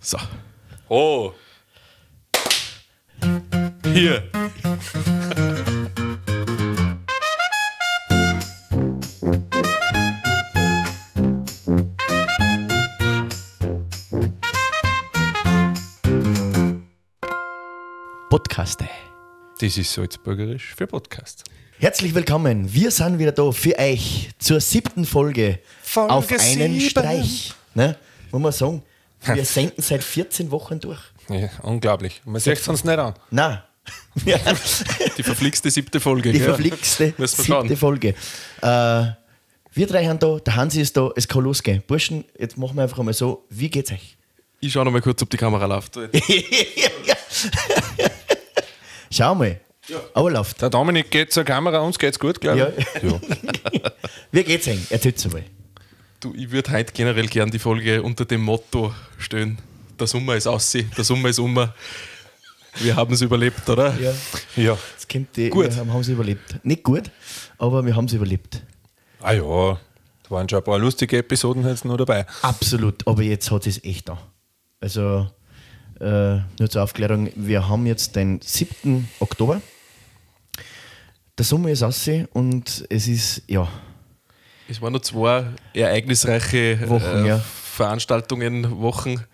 So. Oh. Hier. Podcaste. Das ist salzburgerisch für Podcast. Herzlich willkommen. Wir sind wieder da für euch zur 7. Folge auf einen 7. Streich. Ne? Muss man sagen, wir senden seit 14 Wochen durch. Ja, unglaublich. Man sieht es uns nicht an. Nein. Ja, Die verflixte 7. Folge. die gell? verflixte Müssen wir 7. schauen. Folge. Wir drei sind da, der Hansi ist da, es kann losgehen. Burschen, jetzt machen wir einfach einmal so, wie geht's euch? Ich schaue noch mal kurz, ob die Kamera läuft. Schau mal. Ja. Aber läuft. Der Dominik geht zur Kamera, uns geht's gut, glaube ich. Ja. Wie geht's euch? Erzähl's mal. Du, ich würde heute generell gern die Folge unter dem Motto stellen: Der Sommer ist aussehen, der Sommer ist um. Wir haben es überlebt, oder? Ja. Ja. Jetzt kommt die, Gut. wir haben es überlebt. Nicht gut, aber wir haben es überlebt. Ah ja, da waren schon ein paar lustige Episoden jetzt noch dabei. Absolut, aber jetzt hat es echt da. Also, nur zur Aufklärung, wir haben jetzt den 7. Oktober. Der Sommer ist aussehen und es ist, ja, Es waren noch zwei ereignisreiche Wochen, ja. Veranstaltungen, Wochen.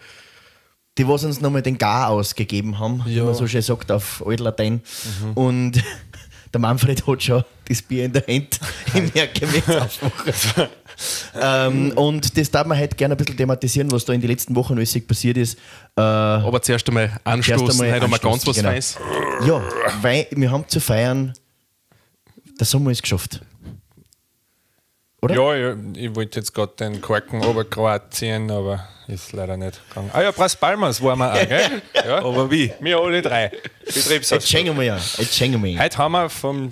die, was uns nochmal den Gar ausgegeben haben, wie Ja. man so schön sagt auf Altlatein. Und der Manfred hat schon das Bier in der Hand. Ich merke mich jetzt aufmachen. Und das darf man heute gerne ein bisschen thematisieren, was da in den letzten Wochen alles passiert ist. Aber zuerst einmal anstoßen, Zuerst einmal heute haben wir ganz was anstoßen, Feines. Ja, weil wir haben zu feiern, der Sommer ist geschafft. Oder? Ja, ich wollte jetzt gerade den Korken Oberkroatien, aber ist leider nicht gegangen. Ah ja, Las Palmas waren wir auch, gell? Ja. Aber wie? Wir alle drei. Jetzt Betriebsausflug. schenken wir ja. Jetzt schenken wir. Heute haben wir vom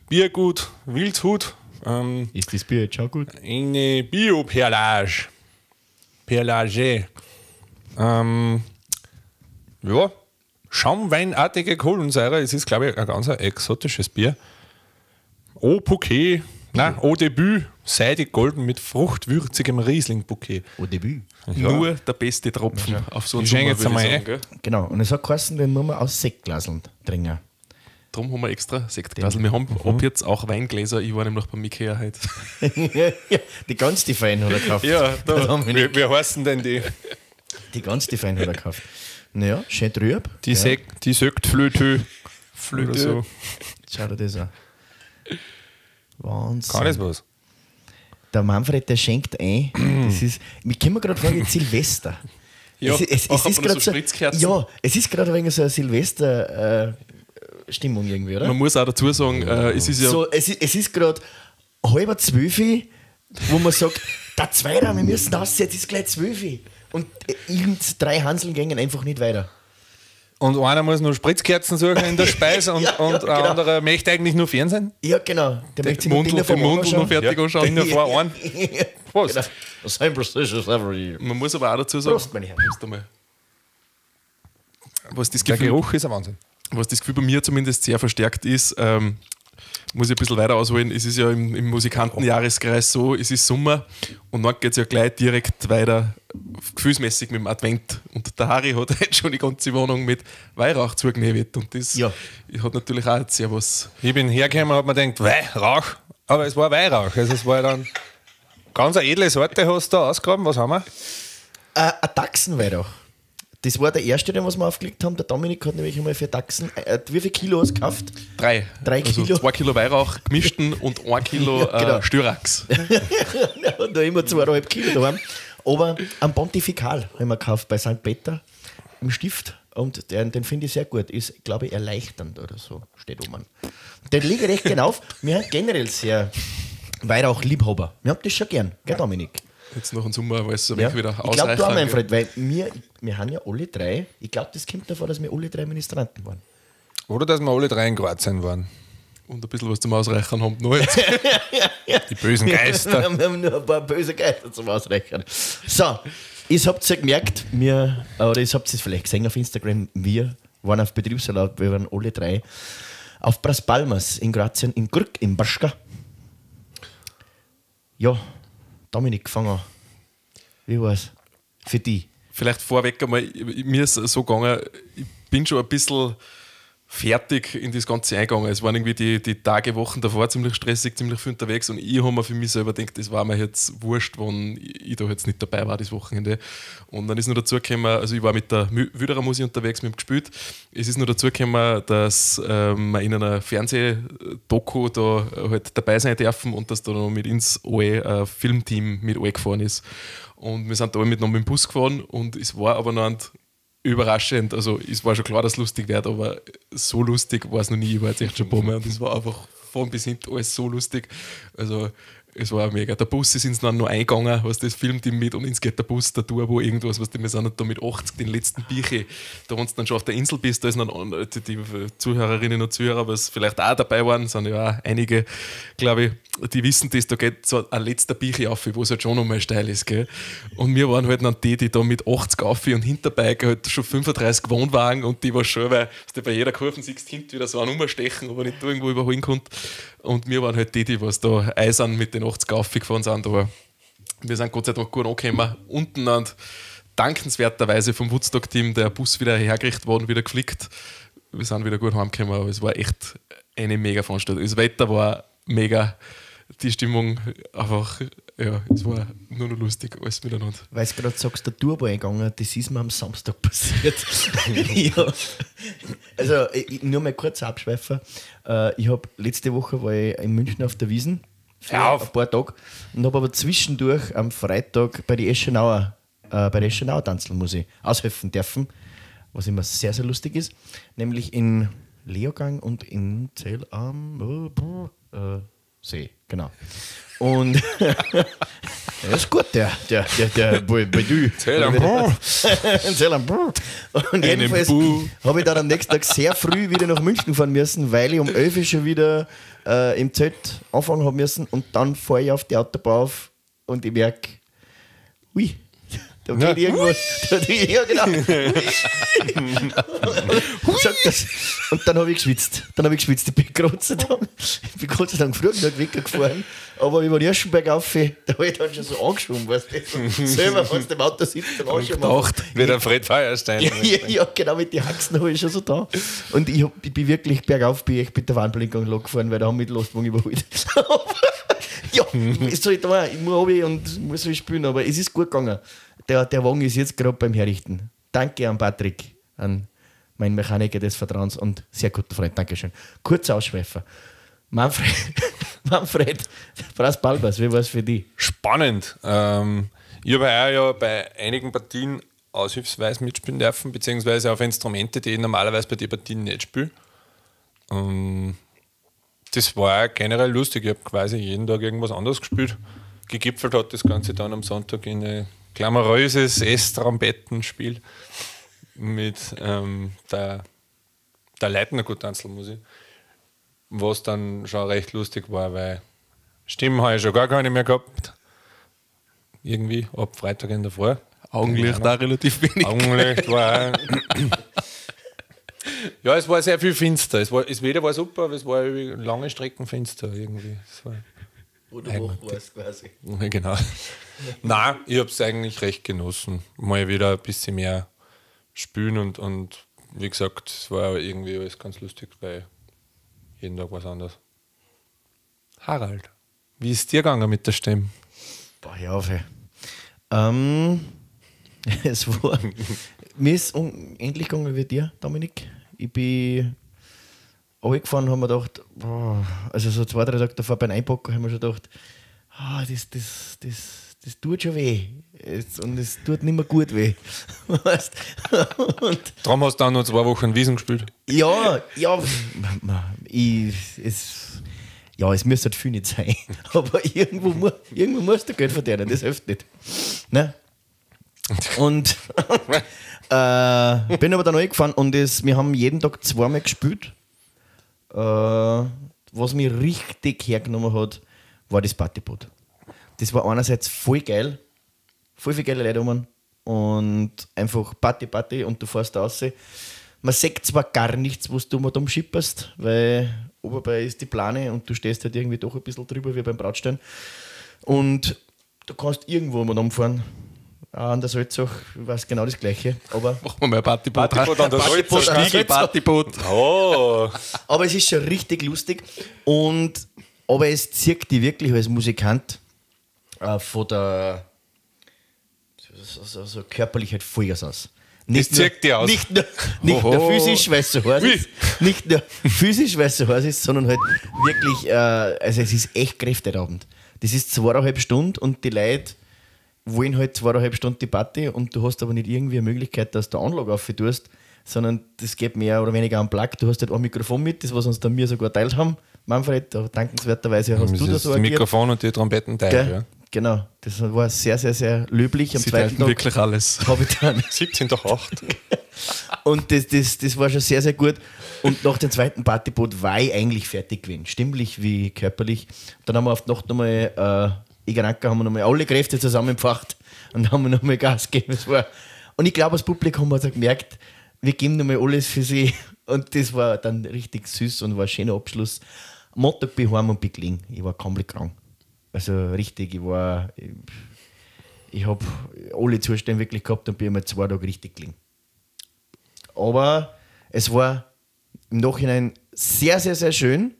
Biergut Wildhut Ist das Bier jetzt schon gut? eine Bio-Perlage. Perlage. Ja, schaumweinartige Kohlensäure. Es ist, glaube ich, ein ganz exotisches Bier. Eau Bouquet, nein, Eau Debüt, seidig golden mit fruchtwürzigem Riesling-Bouquet. Au Debüt. Ja. Nur der beste Tropfen auf so einen Ich schenke Sommer, jetzt würde ich einmal sagen, gell? Genau. Und es hat geheißen, den muss man aus Sektglaseln trinken. Darum haben wir extra Sektglasel. Wir haben ab jetzt auch Weingläser. Ich war nämlich beim Ikea heute. Die ganz die Fein hat er gekauft. Ja, da. Der Dominik. Wie heißen denn die? Die ganz die Fein hat er gekauft. Naja, schön trüb. Die, ja. die Sektflöte. Oder so. Schau dir das an. Wahnsinn. Kann das was? Der Manfred, der schenkt ein. Das ist, ich komme mir gerade vor wie Silvester. Ja, es auch ist hat man gerade so Spritzkerzen. ja, es ist gerade ein wenig so eine Silvester-Stimmung irgendwie, oder? Man muss auch dazu sagen, es ist ja So, es ist gerade 11:30, wo man sagt, der Zweiter, wir müssen raus, jetzt ist gleich 12. Und irgend 3 Hanseln gehen einfach nicht weiter. Und einer muss nur Spritzkerzen suchen in der Speise und, Ja, und genau. ein anderer möchte eigentlich nur Fernsehen. Ja, genau. Der möchte sich Mundl Dinner für vom Mundl anschauen. noch fertig anschauen. Dinner vor einen. Prost. Genau. The same prestigious every. Man muss aber auch dazu sagen, Prost, meine Herren. Prost einmal. Was das Der Gefühl, Geruch ist ein Wahnsinn. was das Gefühl bei mir zumindest sehr verstärkt ist, muss ich ein bisschen weiter ausholen. Es ist ja im Musikantenjahreskreis so, es ist Sommer und dann geht es ja gleich direkt weiter, gefühlsmäßig mit dem Advent. Und der Harry hat jetzt schon die ganze Wohnung mit Weihrauch zugenäht und das Ja. hat natürlich auch sehr was. Ich bin hergekommen und habe mir gedacht, Weihrauch, aber es war Weihrauch. Also es war dann ganz eine edle Sorte, hast du da ausgegraben. Was haben wir? Ein Dachsenweidach. Das war der erste, den was wir aufgelegt haben. Der Dominik hat nämlich einmal für Dachsen. Wie viel Kilo hast du gekauft? 3 Kilo. Also 2 Kilo Weihrauch gemischten und 1 Kilo Ja, genau. Styrax. Er hat da immer 2,5 Kilo daheim. Aber ein Pontifikal haben wir gekauft bei St. Peter im Stift. Und den finde ich sehr gut. Ist, glaube ich, erleichternd oder so. Steht oben. Den liege ich recht genau auf. Wir haben generell sehr Weihrauch-Liebhaber. Wir haben das schon gern. Gell, Dominik? Jetzt nach dem Sommer, weil es so Ja. wieder Ich glaube, ausreicht. du auch, Manfred, weil wir haben ja alle drei, ich glaube, das kommt davon, dass wir alle 3 Ministranten waren. Oder dass wir alle 3 in Kroatien waren. Und ein bisschen was zum Ausreichern haben noch jetzt. Die bösen Geister. Wir haben nur ein paar böse Geister zum Ausrechnen. So, ihr habt es ja gemerkt, oder ihr habt es vielleicht gesehen auf Instagram, wir waren auf Betriebsurlaub, wir waren alle 3 auf Las Palmas in Kroatien, in Krk, in Baška. Ja, Dominik, fang an. Wie war's für dich? vielleicht vorweg einmal, mir ist so gegangen, ich bin schon ein bisschen fertig in das Ganze eingegangen. Es waren irgendwie die Tage, Wochen davor ziemlich stressig, ziemlich viel unterwegs und ich habe mir für mich selber gedacht, das war mir jetzt wurscht, wenn ich da jetzt nicht dabei war, das Wochenende. Und dann ist noch dazu gekommen, also ich war mit der Wüderer Musik unterwegs, wir haben gespielt. Es ist noch dazu gekommen, dass wir in einer Fernsehdoku da halt dabei sein dürfen und dass da noch mit ins alle ein Filmteam mit gefahren ist. Und wir sind da mit dem Bus gefahren und es war aber noch überraschend. Also es war schon klar, dass es lustig wird, aber so lustig war es noch nie. Ich war jetzt echt schon ein paar Mal und es war einfach von bis hinten alles so lustig. Also es war mega. Der Bus ist uns dann noch eingegangen, was das Filmteam mit und ins geht der Bus, der Turbo, irgendwas, was wir sind da mit 80 den letzten Bieche. Da, wenn du dann schon auf der Insel bist, da ist dann die Zuhörerinnen und Zuhörer, was vielleicht auch dabei waren, sind ja auch einige, glaube ich, die wissen das, da geht so ein letzter Bieche auf, wo es halt schon nochmal steil ist. Gell? Und wir waren halt dann die da mit 80 auf und hinterbei halt schon 35 Wohnwagen und die war schon, weil du bei jeder Kurve siehst, hinten wieder so einen umstechen, aber nicht irgendwo überholen konnte. Und wir waren halt die was da eisern mit den 80 aufgefahren sind. Aber wir sind Gott sei Dank gut angekommen. Unten und dankenswerterweise vom Woodstock-Team der Bus wieder hergerichtet worden, wieder geflickt. Wir sind wieder gut heimgekommen, aber es war echt eine mega Veranstaltung. Das Wetter war mega. Die Stimmung einfach, ja, es war nur noch lustig, alles miteinander. Weil du gerade sagst, der Turbo eingegangen, das ist mir am Samstag passiert. Ja. Also, nur mal kurz abschweifen. Ich habe letzte Woche war ich in München auf der Wiesn für ein paar Tage und habe aber zwischendurch am Freitag bei der Eschenauer Tanzelmusik aushelfen dürfen, was immer sehr, sehr lustig ist, nämlich in Leogang und in Zell am See, genau. Und das ist gut, der Bedu. Zell am Und jedenfalls habe ich dann am nächsten Tag sehr früh wieder nach München fahren müssen, weil ich um 11 Uhr schon wieder im Zelt anfangen habe müssen und dann fahre ich auf die Autobahn auf und ich merke, ui, da geht irgendwas. Ja, genau. Und dann habe ich geschwitzt. Ich bin Gott sei Dank früh genug weggefahren. Aber über den ersten Berg rauf, da habe ich dann schon so angeschoben. Weißt du? Selber, wenn du im Auto sitzt, dann auch schon mal. Wie der Fred Feuerstein. Ja, genau, mit den Haxen habe ich schon so da. Und ich bin wirklich bergauf, bin ich mit der Warnblingung gefahren, weil da haben mich die Lastwagen überholt. Ja, ich muss runter und muss so spielen, aber es ist gut gegangen. Der Wagen ist jetzt gerade beim Herrichten. Danke an Patrick, an meinen Mechaniker des Vertrauens und sehr guter Freund. Dankeschön. Kurz ausschweifen. Manfred, Franz Balbers, wie war es für dich? Spannend. Ich habe ja bei einigen Partien aushilfsweise mitspielen dürfen, beziehungsweise auf Instrumente, die ich normalerweise bei den Partien nicht spiele. Das war generell lustig. Ich habe quasi jeden Tag irgendwas anderes gespielt. Gegipfelt hat das Ganze dann am Sonntag in ein glamouröses S-Trompettenspiel mit der Leitner-Gut-Tanzelmusik, was dann schon recht lustig war, weil Stimmen habe ich schon gar keine mehr gehabt. Irgendwie ab Freitag in der Früh. Augenlicht auch relativ wenig. Augenlicht war ja, es war sehr viel finster. Das Wetter war super, aber es war lange Strecken finster irgendwie. Wo du hoch warst quasi. Ja, genau. Nein, ich habe es eigentlich recht genossen. Mal wieder ein bisschen mehr spielen und wie gesagt, es war irgendwie alles ganz lustig, weil jeden Tag was anderes. Harald, wie ist dir gegangen mit der Stimme? Boah, ja, es war. Mir ist ähnlich gegangen wie dir, Dominik. Ich bin runtergefahren und habe mir gedacht, boah, also so 2-3 Tage davor beim Einpacken haben wir schon gedacht, das tut schon weh. Und es tut nicht mehr gut weh. Weißt? Und Darum hast du dann noch 2 Wochen Wiesn gespielt? Ja, es müsste halt viel nicht sein. Aber irgendwo musst du Geld verdienen, das hilft nicht. Ne? Und bin aber dann angefahren und wir haben jeden Tag 2-mal gespielt. Was mich richtig hergenommen hat, war das Partyboot. Das war einerseits voll geil, voll viele geile Leute rum und einfach Party und du fährst da raus. Man sieht zwar gar nichts, was du mit umschipperst, weil oberbei ist die Plane und du stehst halt irgendwie doch ein bisschen drüber wie beim Brautstein und du kannst irgendwo mal umfahren. An der Salzach war es genau das Gleiche. Aber, Machen wir mal ein Partyboot. Partyboot an der Partyboot Salzach. an der Stiegel, Partyboot. Oh, aber es ist schon richtig lustig. Aber es zieht die wirklich als Musikant von der so Körperlichkeit Vollgas aus. das zieht die aus. Nicht nur physisch, weil es so heiß ist. Nicht nur physisch, weil es so heiß ist, sondern halt wirklich, also es ist echt kräfteraubend. Das ist 2,5 Stunden und die Leute wollen halt 2,5 Stunden die Party und du hast aber nicht irgendwie eine Möglichkeit, dass du die Anlage auftust, sondern das geht mehr oder weniger am Plug. Du hast halt ein Mikrofon mit, das was uns dann mir sogar teilt haben. Manfred, dankenswerterweise hast du da so das agiert. Mikrofon und die Trompeten Gell? teilen. Ja. Genau, das war sehr, sehr, sehr löblich. Am Sie zweiten teilten Tag wirklich alles. habe ich dann 17.8. und das war schon sehr, sehr gut. Und nach dem zweiten Partyboot war ich eigentlich fertig gewesen, stimmlich wie körperlich. Dann haben wir auf die Nacht nochmal, Igeranka haben wir nochmal alle Kräfte zusammengepackt und haben nochmal Gas gegeben. Und ich glaube, das Publikum hat auch gemerkt, wir geben nochmal alles für sie. Und das war dann richtig süß und war ein schöner Abschluss. Montag bin ich heim und bin gelegen. Ich war komplett krank. Also richtig, ich habe alle Zustände wirklich gehabt und bin einmal 2 Tage richtig gelegen. Aber es war im Nachhinein sehr, sehr, sehr schön.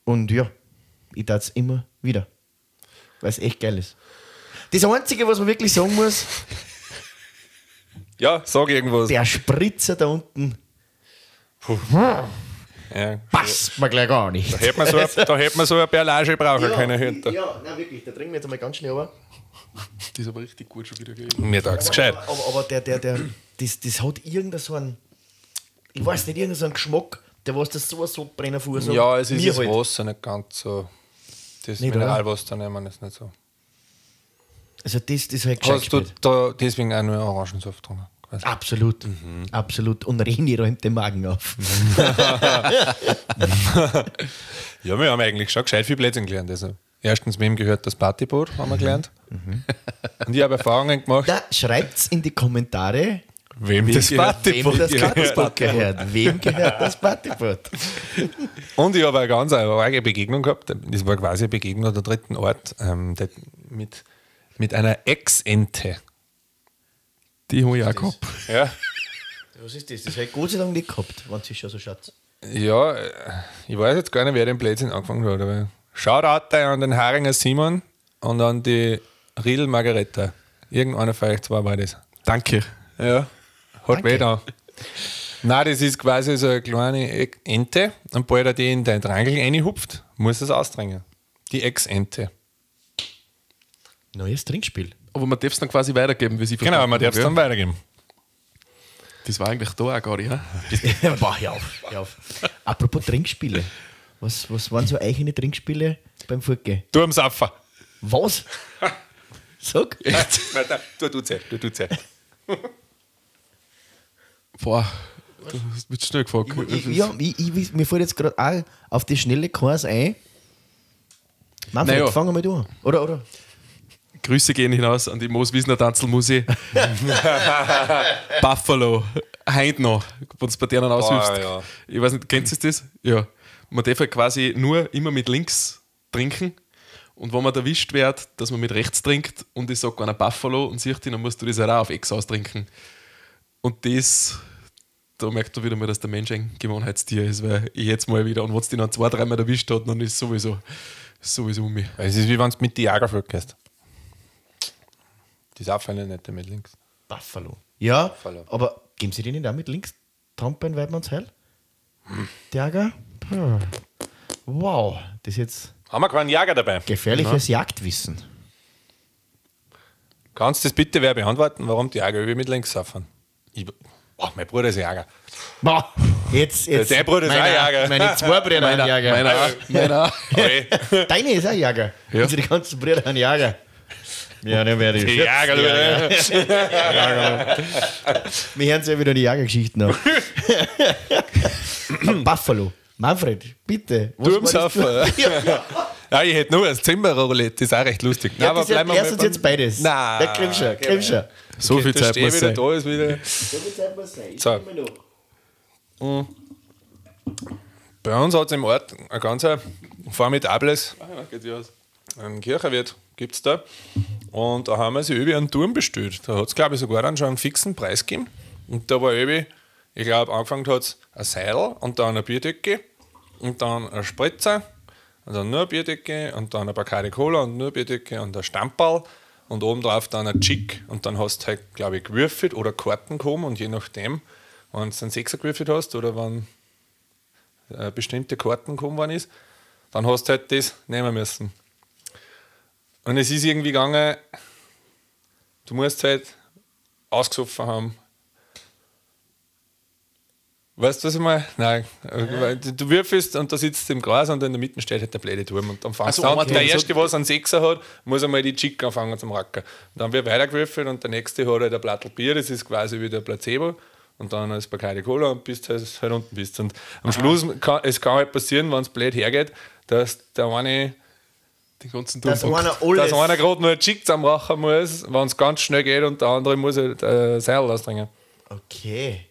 Und ja, ich tat es immer wieder. Weil es echt geil ist. Das Einzige, was man wirklich sagen muss, Ja, sag irgendwas. der Spritzer da unten Ja. passt mir gleich gar nicht. Da hätte man so eine Perlage brauchen können. Hinter. Ja, nein, wirklich, da trinken wir jetzt einmal ganz schnell runter. Das ist aber richtig gut schon wieder gewesen. Mir taugt es gescheit. Aber das hat irgendeinen so einen, ich weiß nicht, irgendeinen so einen Geschmack, der was das so brennen vor. So Ja, es ist mir das halt. Wasser nicht ganz so. Das Nicht, Mineralwasser nehmen wir ist nicht so. Also das halt gescheit Hast du gespielt. da deswegen auch nur Orangensaft getrunken? Quasi. Absolut, absolut. Und Reni räumt den Magen auf. Ja, wir haben eigentlich schon gescheit viel Blödsinn gelernt. Also, erstens, wem gehört das Partyboot, haben wir gelernt. Und ich habe Erfahrungen gemacht, Da schreibt's in die Kommentare, wem das wem Partyboot das gehört. Partyboot gehört. Wem gehört das Partyboot? Und ich habe eine ganz arge Begegnung gehabt. Das war quasi eine Begegnung der dritten Art mit einer Ex-Ente. Die habe ich auch gehabt. Ja. Was ist das? Das habe ich Gott sei Dank nicht gehabt, wenn es schon so schaut. Ja, ich weiß jetzt gar nicht, wer den Blödsinn angefangen hat, aber Shoutout an den Haringer Simon und an die Riedel Margareta. Irgendeiner von euch zwei war das. Danke. Ja, hat weh da. Nein, das ist quasi so eine kleine Ente und bald er die in dein Drangel reinhupft, muss es ausdrängen. Die Ex-Ente. Neues Trinkspiel. Aber man darf es dann quasi weitergeben, wie sie Genau, verstanden man darf es haben, dann weitergeben. Das war eigentlich da auch gar nicht. Ja? Boah, hör auf, hör auf. Apropos Trinkspiele. Was waren so eigene Trinkspiele beim Fortgehen? Du am Saffer. Was? Sag. Weiter. Du tut's ja. Boah, du hast mich schnell gefragt. Mir fällt jetzt gerade auch auf die schnelle keins ein. Manfred, Naja. fangen wir mal an. Oder? Grüße gehen hinaus an die Moos-Wiesner Tanzelmusi. Buffalo. Heint noch, wenn du bei denen aushilfst. ja. Ich weiß nicht, kennst du das? Ja. Man darf halt quasi nur immer mit links trinken. Und wenn man erwischt wird, dass man mit rechts trinkt und ich sage einer Buffalo und sieht ihn, dann musst du das halt auch auf Ex austrinken. Und das, da merkt du wieder mal, dass der Mensch ein Gewohnheitstier ist, weil ich jetzt mal wieder, und wenn es dich dann 2-3 Mal erwischt hat, dann ist es sowieso um mich. Es ist wie wenn du mit Diaga gehst. Die Saufhälle nicht mit links. Buffalo. Ja, Buffalo. aber geben sie den nicht auch mit links? Trampeln, Weidmannsheil? Diaga? Wow, das ist jetzt Haben wir keinen Jäger dabei? gefährliches Jagdwissen. Kannst du das bitte wer beantworten, warum die Jäger mit links saufen? Mein Bruder ist Jäger. Boah, jetzt. Dein Bruder ist auch Jäger. Meine zwei Brüder sind Jäger. Meiner. Hey, Deine ist auch Jäger. Ja. Unsere ganzen Brüder sind Jäger. Ja, dann werde ich. die Jäger, du. Wir hören uns ja wieder die Jägergeschichten an. Buffalo. Manfred, bitte. Was Du am war das? Saufen. Ja. Ja, ich hätte nur ein Zimmerroulette, das ist auch recht lustig. Ja, Nein, das bleiben wir erklärst mal uns jetzt beides. Nein. Der Krimmscher. So viel Zeit muss wieder sein. da ist wieder. So viel Zeit muss sein. Ich So. bin immer noch. Bei uns hat es im Ort ein ganz formidables Ah, ja, geht sich aus. einen Kirchenwirt gibt es da. Und da haben wir sich irgendwie einen Turm bestellt. Da hat es, glaube ich, sogar dann schon einen fixen Preis gegeben. Und da war irgendwie, ich glaube, angefangen hat es ein Seil und dann eine Bierdecke und dann ein Spritzer und dann nur eine Bierdecke und dann ein Bacardi Cola und nur eine Bierdecke und ein Stamperl und oben drauf dann ein Chick und dann hast du halt, glaube ich, gewürfelt oder Karten gekommen und je nachdem, wenn du einen Sechser gewürfelt hast oder wenn bestimmte Karten gekommen worden ist, dann hast du halt das nehmen müssen. Und es ist irgendwie gegangen, du musst halt ausgesoffen haben. Weißt du, was ich meine? Nein. Du würfelst und da sitzt du im Gras und in der Mitte steht halt der blöde Turm. Und dann fängst du an. Der Erste, was einen Sechser hat, muss einmal die Chick anfangen zum Racken. Und dann wird weitergewürfelt und der Nächste hat halt ein Plattel Bier, das ist quasi wie der Placebo. Und dann ist Bacardi Cola und bis du halt unten bist. Und am Schluss kann es halt passieren, wenn es blöd hergeht, dass der eine Den ganzen Dass Turm einer dass alles. einer gerade nur ein Chick zusammenrachen muss, wenn es ganz schnell geht und der andere muss halt Seil ausdringen. Okay.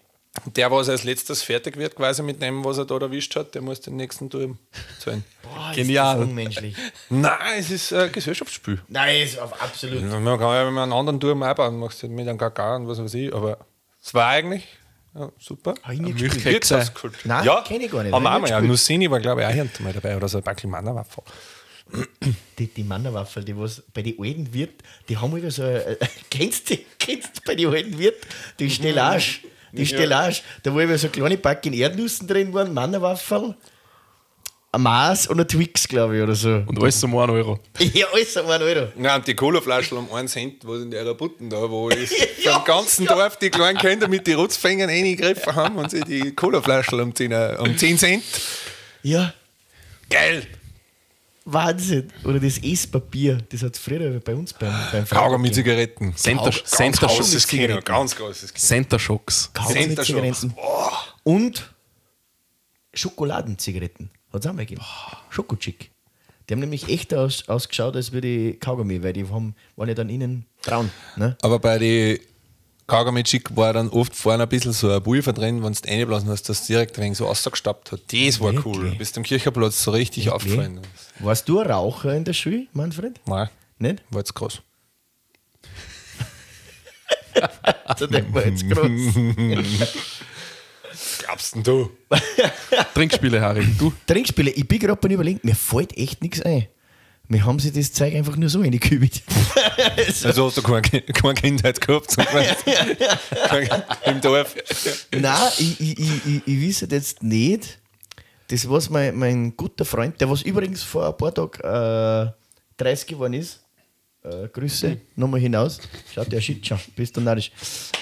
Der, was als letztes fertig wird, quasi mit dem, was er da erwischt hat, der muss den nächsten Turm zahlen. Boah, Genial. Ist das unmenschlich. Nein, es ist ein Gesellschaftsspiel. Nein, ist absolut. Man kann ja mit einem anderen Turm einbauen, machst du mit einem Kakao und was weiß ich, aber es war eigentlich super. Hab ich nicht Milchkeks. gespielt. Wirtshauskult. Nein, kenn ich gar nicht. Haben Hab wir ich auch mal. Ja, nicht Nussini war, glaube ich, auch hinten mal dabei oder so ein Backel Mannerwaffel. Die Mannerwaffel, die was bei den alten Wirt, die haben wieder so kennst du bei den alten Wirt die Stellage, da wo immer so kleine Backen Erdnüssen drin waren, Mannerwaffel, ein Maß und ein Twix, glaube ich, oder so. Und alles um 1 Euro. Ja, alles um 1 Euro. Nein, und die Colaflaschen um 1 Cent, was in der Butten da, wo ist vom ganzen Dorf die kleinen Kinder mit den Rutzfängern reingegriffen haben und sie die Colaflaschen um 10 Cent. Ja, Geil! Wahnsinn. Oder das Esspapier, das hat es früher bei uns beim Kaugummi Zigaretten. Center Großes Shocks. Kino, ganz großes Kino. Center Shocks. Kaugummi-Zigaretten. Und Schokoladenzigaretten. Hat es auch mal gegeben. Schokochick. Die haben nämlich echt ausgeschaut, als würde ich Kaugummi, weil die waren ja dann innen braun. Ne? Aber bei den Kaugummi-Chick war dann oft vorne ein bisschen so ein Pulver drin, wenn du es reinblasen hast, dass es direkt ein wenig so rausgestappt hat. Das war Wirklich? cool. Bis zum Kirchenplatz so richtig aufgefallen. Warst du ein Raucher in der Schule, Manfred? Nein, Nicht? war jetzt groß. Also der war jetzt groß. Glaubst denn du? Trinkspiele, Harry. Du? Trinkspiele, ich bin gerade beim Überlegen, mir fällt echt nichts ein. Wir haben sich das Zeug einfach nur so reingekübelt. Also hast du keine Kindheit gehabt zum im Dorf. Nein, ich weiß es jetzt nicht. Das, was mein guter Freund, der was übrigens vor ein paar Tagen 30 geworden ist, Grüße, nochmal hinaus. Schaut, der shit schon, bist du narrisch.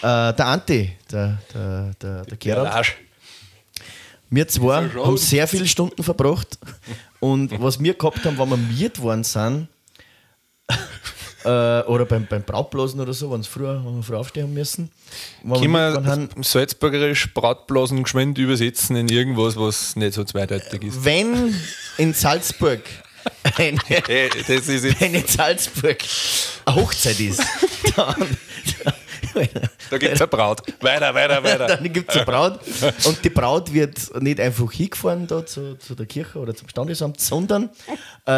Der Ante, der Gerald. Wir zwei haben sehr viele Stunden verbracht. Und was wir gehabt haben, wenn wir miert worden sind, oder beim Brautblasen oder so, wenn wir früh aufstehen haben müssen. Können wir salzburgerisch Brautblasen geschwind übersetzen in irgendwas, was nicht so zweideutig ist? Wenn in Salzburg eine Hochzeit ist, dann da gibt es eine Braut. Weiter. dann gibt es eine Braut. Und die Braut wird nicht einfach hingefahren da zu der Kirche oder zum Standesamt, sondern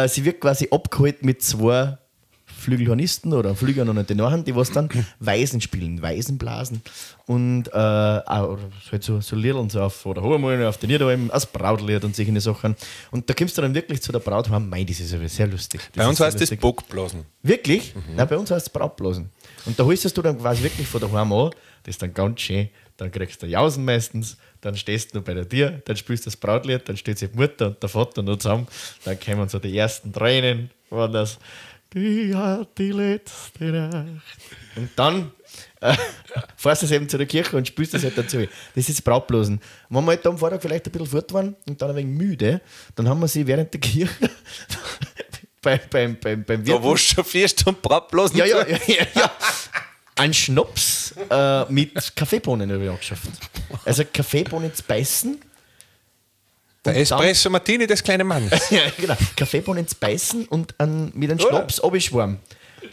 sie wird quasi abgeholt mit 2 Flügelhornisten oder Flügern und den Nachhinein, die was dann Weisen spielen, Weisen blasen und oder halt so Liedern so auf, oder Hohermalen auf den Niederalm, als Brautlied und solche Sachen. Und da kommst du dann wirklich zu der Braut heim, mei, das ist aber sehr lustig. Bei uns heißt das Bockblasen. Wirklich? Nein, bei uns heißt es Brautblasen. Und da holst du dann quasi wirklich von daheim an, das ist dann ganz schön, dann kriegst du Jausen meistens, dann stehst du noch bei der Tür, dann spielst du das Brautlied, dann steht sich die Mutter und der Vater noch zusammen, dann kommen so die ersten Tränen, waren das die hat die letzte Nacht. Und dann fährst du eben zu der Kirche und spielst das halt dazu. Das ist Brautblasen. Wenn wir halt am Vortag vielleicht ein bisschen fort waren und dann ein wenig müde, dann haben wir sie während der Kirche beim Wirt. Da warst du schon 4 Stunden Brautblasen. Ja. Ein Schnaps mit Kaffeebohnen habe ich angeschafft. Also Kaffeebohnen zu beißen. Der Espresso Martini des kleinen Mannes. Ja, genau. Kaffeebohnen zu beißen und mit einem Schnaps abschwarmen.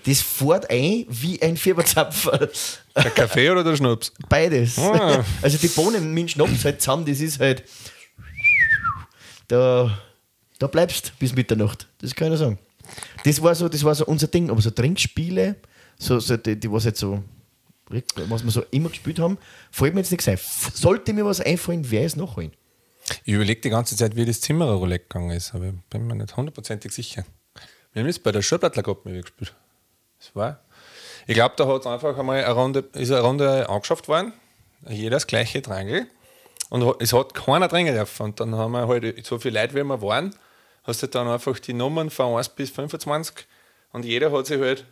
Das fährt ein wie ein Fieberzapfer. Der Kaffee oder der Schnaps? Beides. Ah. Also die Bohnen mit dem Schnaps halt zusammen, das ist halt. Da bleibst bis Mitternacht. Das kann ich sagen. Das war so unser Ding, aber so Trinkspiele, die was jetzt so, was wir so immer gespielt haben, fällt mir jetzt nichts ein. Sollte mir was einfallen, wer es nachholen? Ich überlege die ganze Zeit, wie das Zimmerer-Roulette gegangen ist, aber ich bin mir nicht hundertprozentig sicher. Wir haben das bei der Schulplattler gehabt, gespielt. Das war. Ich glaube, da hat es einfach einmal eine Runde angeschafft worden, jeder das gleiche Triangel. Und es hat keiner dringen dürfen. Und dann haben wir halt so viele Leute, wie wir waren, hast du dann einfach die Nummern von 1 bis 25 und jeder hat sich halt,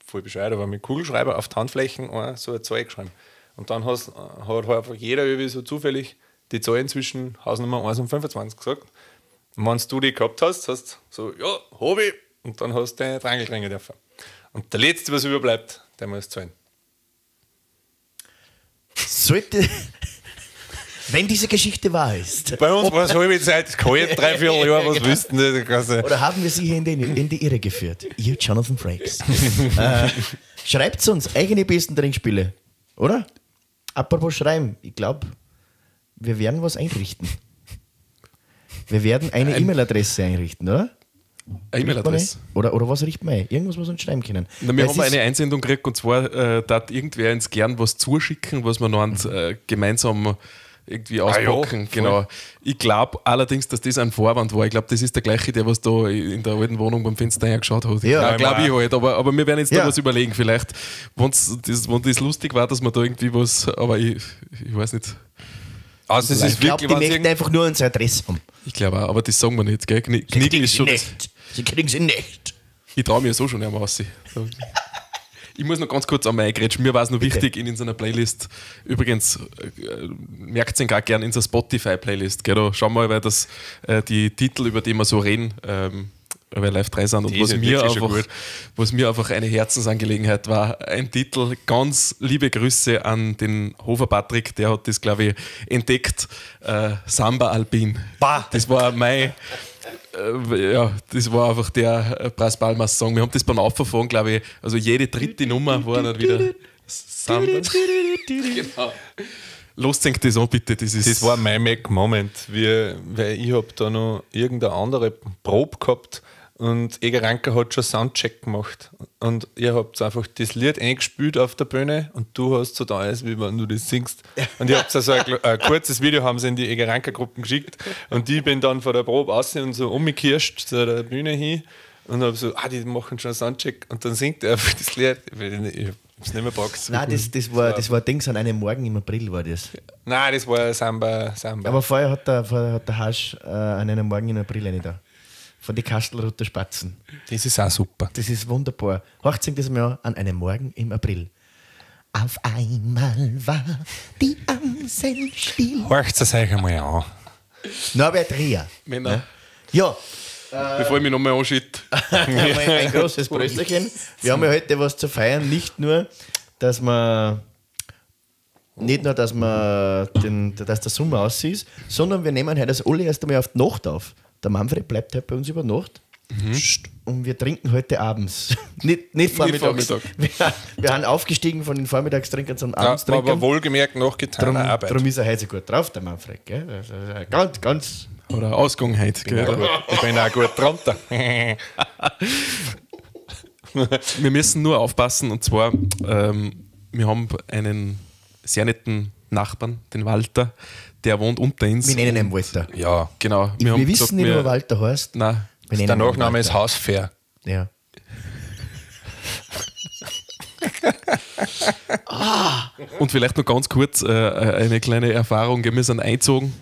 voll bescheuert, aber mit Kugelschreiber auf die Handflächen so eine Zahl geschrieben. Und dann hat halt einfach jeder irgendwie so zufällig die Zahlen zwischen Hausnummer 1 und 25 gesagt. Und wenn du die gehabt hast, hast du so, ja, hab ich. Und dann hast du deine Triangel dringen dürfen. Und der Letzte, was überbleibt, der muss zahlen. Sollte, wenn diese Geschichte wahr ist. Bei uns war es halbe Zeit, kalt, 3-4 Jahre, was wüssten die? Oder haben wir sie hier in die Irre geführt? Ihr Jonathan Frakes. Schreibt uns eigene besten Trinkspiele, oder? Apropos schreiben, ich glaube, wir werden was einrichten. Wir werden eine E-Mail-Adresse einrichten, oder? Eine E-Mail-Adresse? Oder was richten wir ein? Irgendwas, was wir uns schreiben können. Na, wir haben eine Einsendung gekriegt und zwar darf irgendwer uns gern was zuschicken, was wir noch gemeinsam irgendwie auspacken. Ja, genau. Ich glaube allerdings, dass das ein Vorwand war. Ich glaube, das ist der gleiche, der was da in der alten Wohnung beim Fenster hergeschaut hat. Ja, glaube ich halt. Aber wir werden jetzt da was überlegen. Vielleicht, wenn das lustig war, dass wir da irgendwie was, aber ich weiß nicht. Also, Ich glaube, die möchten einfach nur unsere Adresse haben. Ich glaube auch, aber das sagen wir nicht. Gell? Knigel ist schon. Sie kriegen sie nicht. Ich traue mir so schon einmal raus. Ich muss noch ganz kurz einmal eingrätschen. Mir war es noch wichtig in so einer Playlist. Übrigens, merkt es auch gerne in so einer Spotify-Playlist. Da schauen wir mal, weil das die Titel, über die wir so reden, weil Live 3 sind und was mir einfach eine Herzensangelegenheit war. Ein Titel, ganz liebe Grüße an den Hofer Patrick, der hat das, glaube ich, entdeckt. Samba Alpin. Das war mein. Das war einfach der Pras Palmas Song. Wir haben das beim Auffahren, glaube ich, also jede dritte Nummer war dann wieder Samba. Genau. Loszenkt das an, bitte. Das war mein Mac-Moment, weil ich habe da noch irgendeine andere Probe gehabt und Eger Ranker hat schon Soundcheck gemacht. Und ihr habt einfach das Lied eingespielt auf der Bühne und du hast so da alles, wie wenn du das singst. Und ich habe so ein kurzes Video, haben sie in die Eger Ranker Gruppen geschickt und ich bin dann von der Probe raus und so umgekirscht zu der Bühne hin und habe so, die machen schon einen Soundcheck und dann singt er einfach das Lied. Ich hab's nicht mehr gepackt. Nein, das war Dings an einem Morgen im April war das. Nein, das war Samba. Aber vorher hat der Hasch an einem Morgen im April eine da. Von den Kastelruther Spatzen. Das ist auch super. Das ist wunderbar. Hört sich das mal an einem Morgen im April. Auf einmal war die Amsel still. Hört es euch einmal an. Norbert Rier. Männer. Ja. Bevor ich mich nochmal anschied. Ein großes Brösterchen. Wir haben ja heute was zu feiern. Nicht nur, dass der Sommer aussieht, sondern wir nehmen heute das alle erst einmal auf die Nacht auf. Der Manfred bleibt heute bei uns über Nacht. Und wir trinken heute abends. nicht vormittags. Wir haben aufgestiegen von den Vormittagstrinkern zum Abendstrinkern. Aber wohlgemerkt noch getan. Darum ist er heute so gut drauf, der Manfred. Gell? Also, ganz. Oder Ausgang heute. Ich bin auch gut drunter. Wir müssen nur aufpassen und zwar, wir haben einen sehr netten Nachbarn, den Walter, der wohnt unter uns. Wir nennen ihn Walter. Ja, genau. Wir wissen gesagt, nicht, wie Walter heißt. Nein. Der Nachname ist Hausfair. Ja. Und vielleicht noch ganz kurz eine kleine Erfahrung. Wir sind eingezogen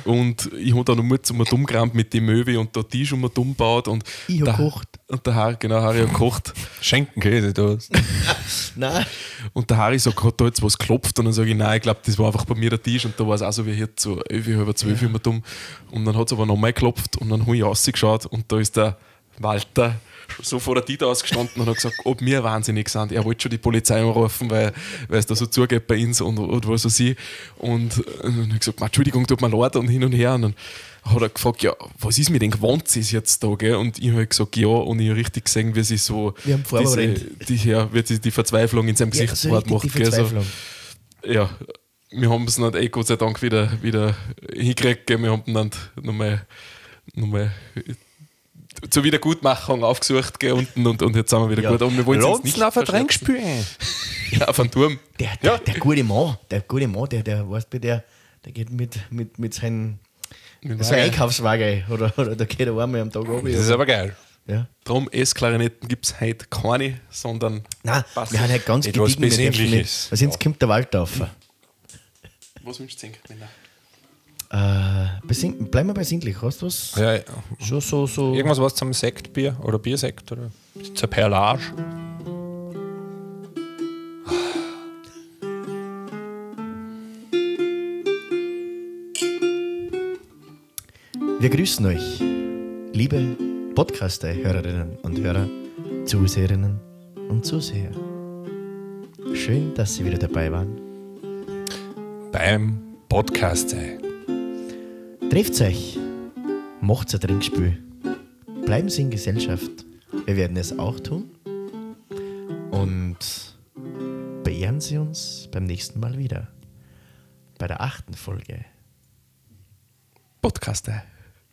und ich habe da noch mal zum Dummkramt mit dem Möwe und der Tisch dumm gebaut. Und ich habe gekocht. Und der Harry, Harry hat gekocht. Schenkenkäse da. Nein. Und der Harry sagt, hat da jetzt was geklopft? Und dann sage ich, nein, ich glaube, das war einfach bei mir der Tisch. Und da war es auch so wie heute, so 11, halb 12 immer dumm. Und dann hat es aber nochmal geklopft und dann habe ich rausgeschaut und da ist der Walter so vor der Tür ausgestanden und hat gesagt, ob wir wahnsinnig sind. Er wollte schon die Polizei anrufen, weil es da so zugeht bei uns und was weiß ich. Und dann habe ich gesagt, Entschuldigung, tut mir leid und hin und her. Und dann hat er gefragt, ja, was ist mit den Gewandsis jetzt da? Gell? Und ich habe gesagt, ja, und ich habe richtig gesehen, wie sie so die Verzweiflung in seinem Gesichtswort macht. So, ja, wir haben es dann Gott sei Dank wieder hingekriegt. Wir haben dann nochmal zur Wiedergutmachung aufgesucht gell, unten und jetzt sind wir wieder gut. Und wir wollen es jetzt nicht auf ein verscherzen. Trinkspiel. Ja, auf einen Turm. Der gute Mann, der weißt du, der geht mit seinem Einkaufswagen oder da geht er einmal am Tag runter. Das ist aber geil. Ja. Drum, Essklarinetten gibt es heute keine, sondern Nein, Bass. wir haben halt ganz Etwas gediegen. Besinnliches. Weil sonst kommt der Wald auf. Was wünschst du denn? Bleiben wir besinnlich, hast du was? Ja, Schon so. irgendwas was zum Sektbier oder Biersekt oder zur Perlage. Wir grüßen euch, liebe Podcaster-Hörerinnen und Hörer, Zuseherinnen und Zuseher. Schön, dass Sie wieder dabei waren. Beim Podcast sein. Trefft euch, macht's ein Trinkspiel, bleiben Sie in Gesellschaft. Wir werden es auch tun. Und beehren Sie uns beim nächsten Mal wieder. Bei der 8. Folge. Podcaster.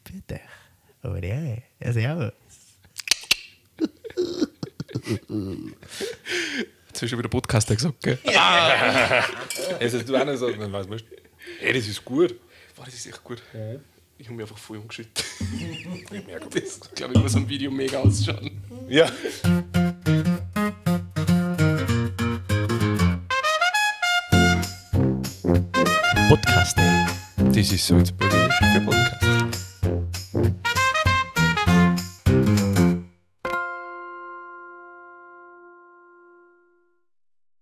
Bitte. Oh ja, servus. Jetzt hast du schon wieder Podcaster gesagt, gell? Also du auch nicht sagen, dann weißt du, ey, das ist gut. Boah, das ist echt gut. Ich habe mich einfach voll umgeschüttet. Das, glaube ich, muss am Video mega ausschauen. Ja. Podcast. Das ist Salzburger für Podcast.